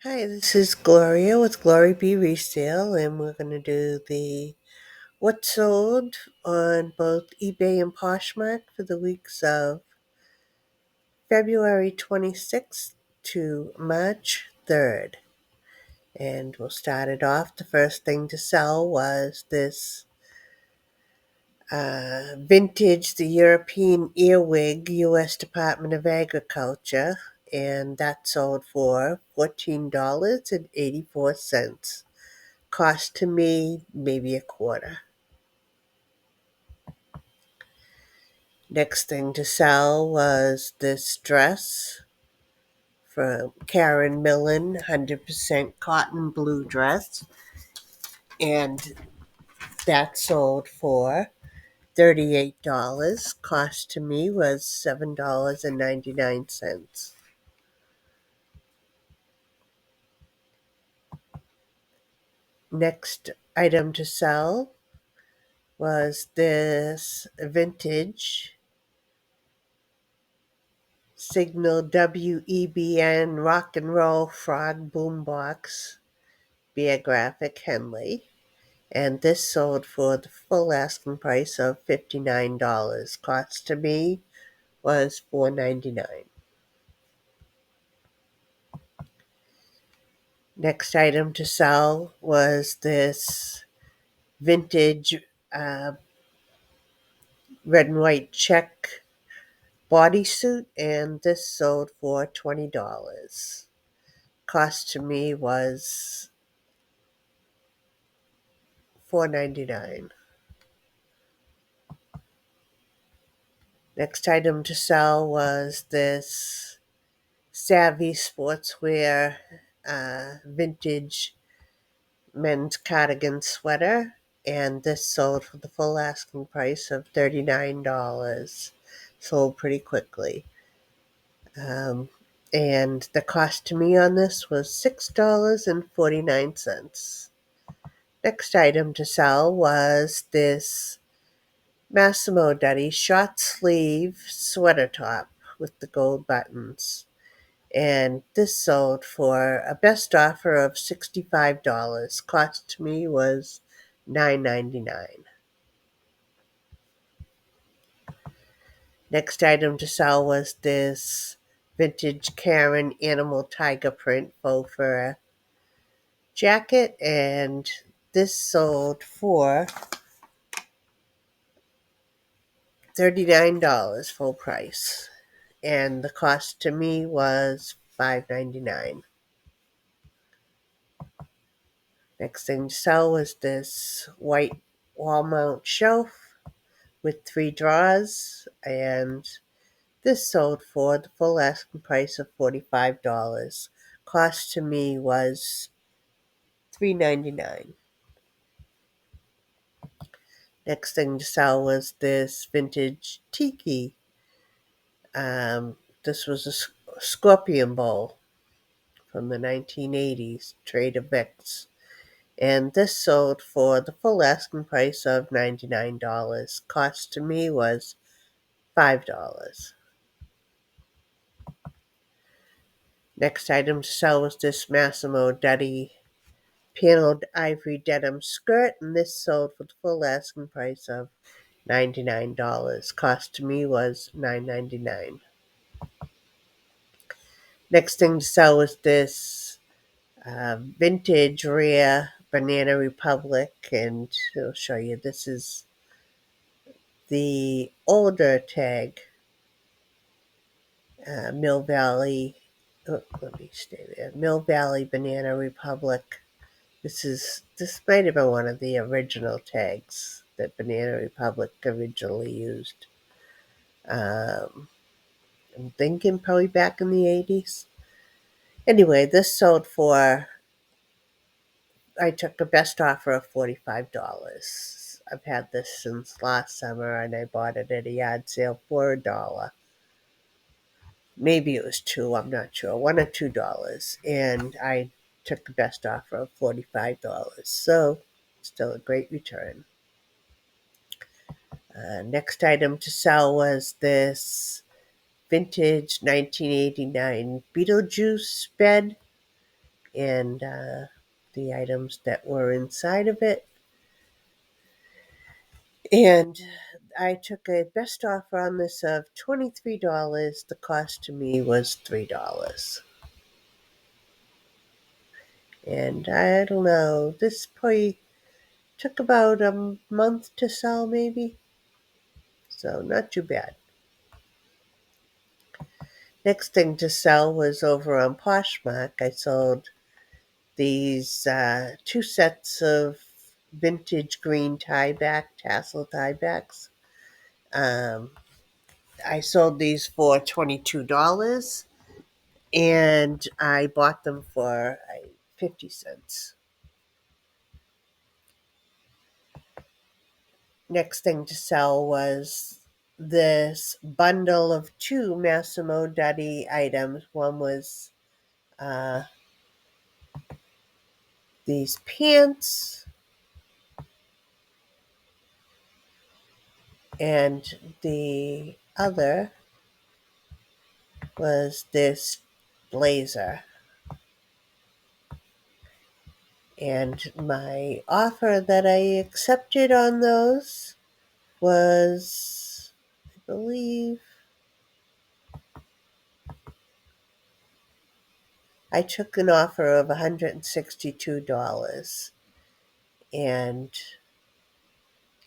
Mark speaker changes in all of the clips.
Speaker 1: Hi, this is Gloria with Glory Be Resale, and we're going to do the what sold on both eBay and Poshmark for the weeks of February 26th to March 3rd. And we'll start it off. The first thing to sell was this vintage, the European earwig, U.S. Department of Agriculture, and that sold for $14.84. Cost to me maybe a quarter. Next thing to sell was this dress from Karen Millen, 100% cotton blue dress, and that sold for $38. Cost to me was $7.99. Next item to sell was this vintage Signal WEBN Rock and Roll Frog Boombox Beer Graphic Henley, and this sold for the full asking price of $59. Cost to me was $4.99. Next item to sell was this vintage uh, red and white check bodysuit, and this sold for $20. Cost to me was $4.99. Next item to sell was this Savvy Sportswear vintage men's cardigan sweater, and this sold for the full asking price of $39. Sold pretty quickly. Um, and the cost to me on this was $6.49. Next item to sell was this Massimo Dutti short sleeve sweater top with the gold buttons. And this sold for a best offer of $65. Cost to me was $9.99. Next item to sell was this vintage Karen animal tiger print faux fur jacket, and this sold for $39 full price, and the cost to me was $5.99. Next thing to sell was this white wall mount shelf with 3 drawers, and this sold for the full asking price of $45. Cost to me was $3.99. Next thing to sell was this vintage tiki. This was a scorpion bowl from the 1980s, Trader Vic's. And this sold for the full asking price of $99. Cost to me was $5. Next item to sell was this Massimo Dutti paneled ivory denim skirt, and this sold for the full asking price of $99. Cost to me was $9.99. Next thing to sell was this vintage rare Banana Republic, and I'll show you. This is the older tag, Mill Valley. Oh, let me stay there. Mill Valley Banana Republic. This might have been one of the original tags that Banana Republic originally used. Um, I'm thinking probably back in the 80s. Anyway, this sold for, I took a best offer of $45. I've had this since last summer, and I bought it at a yard sale for $1. Maybe it was two, I'm not sure, $1 or $2. And I took the best offer of $45. So, still a great return. Next item to sell was this vintage 1989 Beetlejuice bed, and the items that were inside of it. And I took a best offer on this of $23. The cost to me was $3. And I don't know, this probably took about a month to sell, maybe. So not too bad. Next thing to sell was over on Poshmark. I sold these two sets of vintage green tassel tiebacks. Um, I sold these for $22 and I bought them for 50 cents. Next thing to sell was this bundle of two Massimo Dutti items. One was uh, these pants, and the other was this blazer. And my offer that I accepted on those was, I believe, I took an offer of $162, and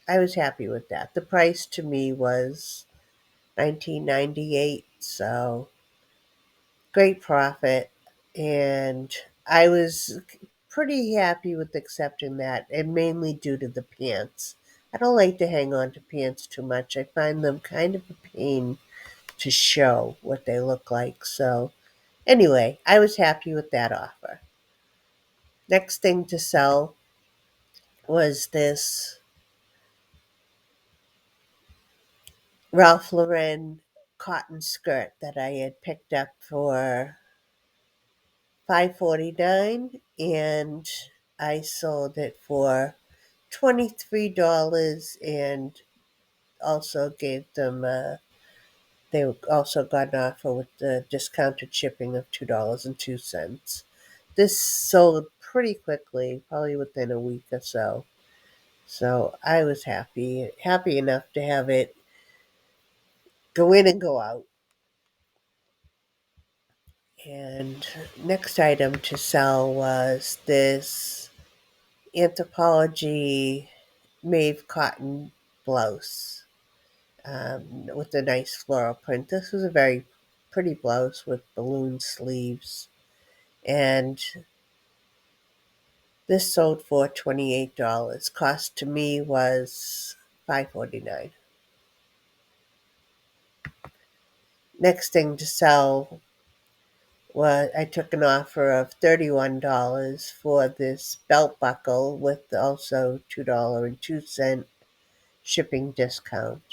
Speaker 1: I was happy with that. The price to me was $19.98, so great profit, and I was pretty happy with accepting that, and mainly due to the pants. I don't like to hang on to pants too much. I find them kind of a pain to show what they look like. So, anyway, I was happy with that offer. Next thing to sell was this Ralph Lauren cotton skirt that I had picked up for $5.49, and I sold it for $23 and also gave them they also got an offer with the discounted shipping of $2.02. This sold pretty quickly, probably within a week or so. So I was happy enough to have it go in and go out. And next item to sell was this Anthropologie Maeve cotton blouse with a nice floral print. This was a very pretty blouse with balloon sleeves, and this sold for $28. Cost to me was $5.49. Next thing to sell was I took an offer of $31 for this belt buckle with also $2.02 shipping discount.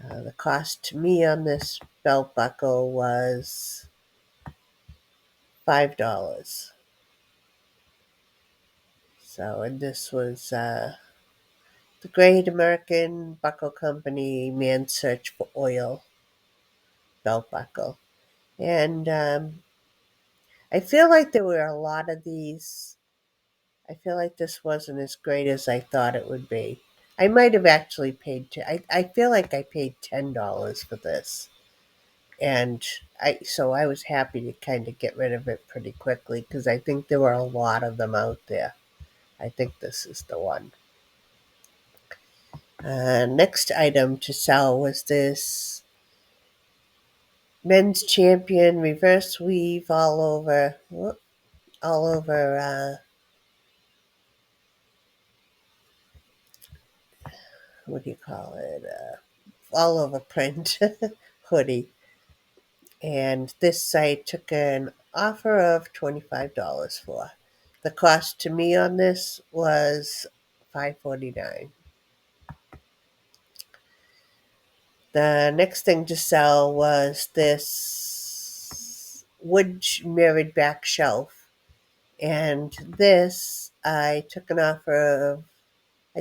Speaker 1: The cost to me on this belt buckle was $5. So, and this was the Great American Buckle Company Man's Search for Oil belt buckle. And I feel like there were a lot of these. I feel like this wasn't as great as I thought it would be. I might have actually paid. I feel like I paid $10 for this, and I was happy to kind of get rid of it pretty quickly because I think there were a lot of them out there. I think this is the one. Next item to sell was this men's champion reverse weave all over. What do you call it? All over print hoodie. And this site took an offer of $25 for. The cost to me on this was $5.49. The next thing to sell was this wood mirrored back shelf. And this, I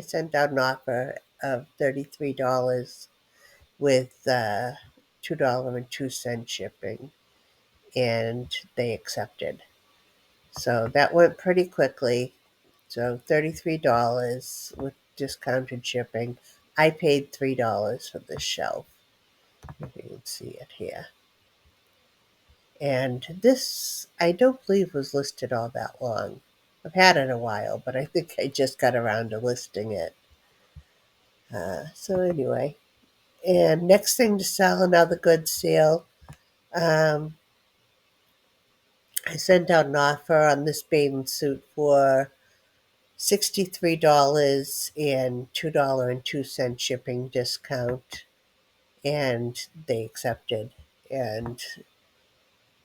Speaker 1: sent out an offer of $33 with $2.02 shipping, and they accepted. So that went pretty quickly. So $33 with discounted shipping. I paid $3 for this shelf. If you can see it here. And this, I don't believe, was listed all that long. I've had it a while, but I think I just got around to listing it. So anyway, and next thing to sell, another good sale. Um, I sent out an offer on this bathing suit for $63 and $2.02 shipping discount, and they accepted. And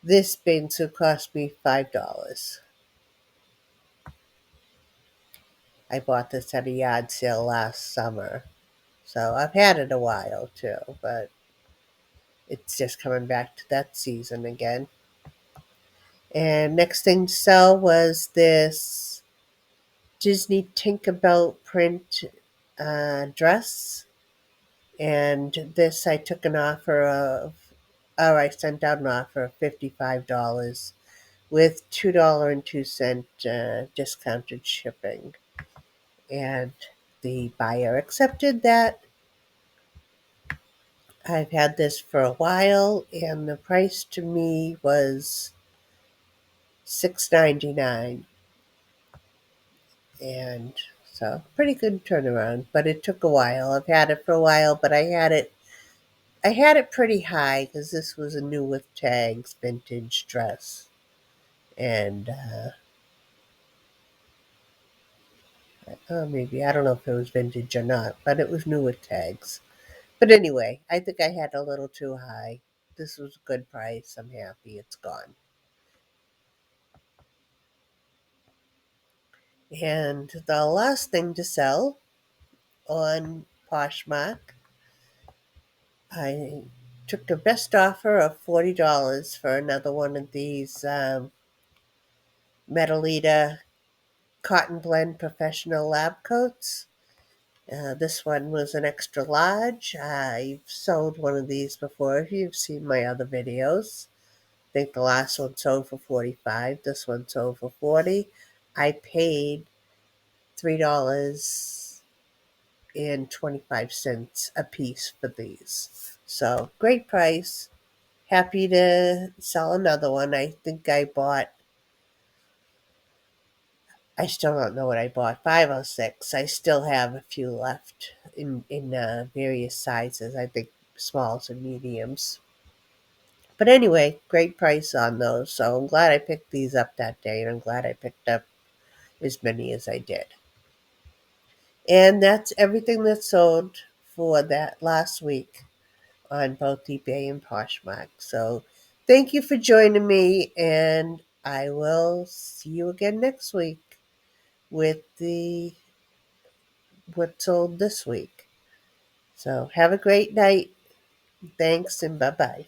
Speaker 1: this bathing suit cost me $5. I bought this at a yard sale last summer. So I've had it a while too, but it's just coming back to that season again. And next thing to sell was this Disney Tinkerbell print dress. And this I took an offer of, or I sent out an offer of $55 with $2.02 discounted shipping. And the buyer accepted that. I've had this for a while, and the price to me was $6.99, and so pretty good turnaround. But it took a while. I've had it for a while, but I had it pretty high because this was a new with tags vintage dress, and maybe I don't know if it was vintage or not, but it was new with tags. But anyway, I think I had a little too high. This was a good price. I'm happy it's gone. And the last thing to sell on Poshmark, I took the best offer of $40 for another one of these Metalita Cotton Blend Professional Lab Coats. This one was an extra large. I've sold one of these before if you've seen my other videos. I think the last one sold for 45. This one sold for 40. I paid $3.25 a piece for these. So great price. Happy to sell another one. I still don't know what I bought, 5 or 6. I still have a few left in various sizes, I think smalls and mediums. But anyway, great price on those. So I'm glad I picked these up that day, and I'm glad I picked up as many as I did. And that's everything that sold for that last week on both eBay and Poshmark. So thank you for joining me, and I will see you again next week with the what sold this week. So have a great night. Thanks, and bye bye.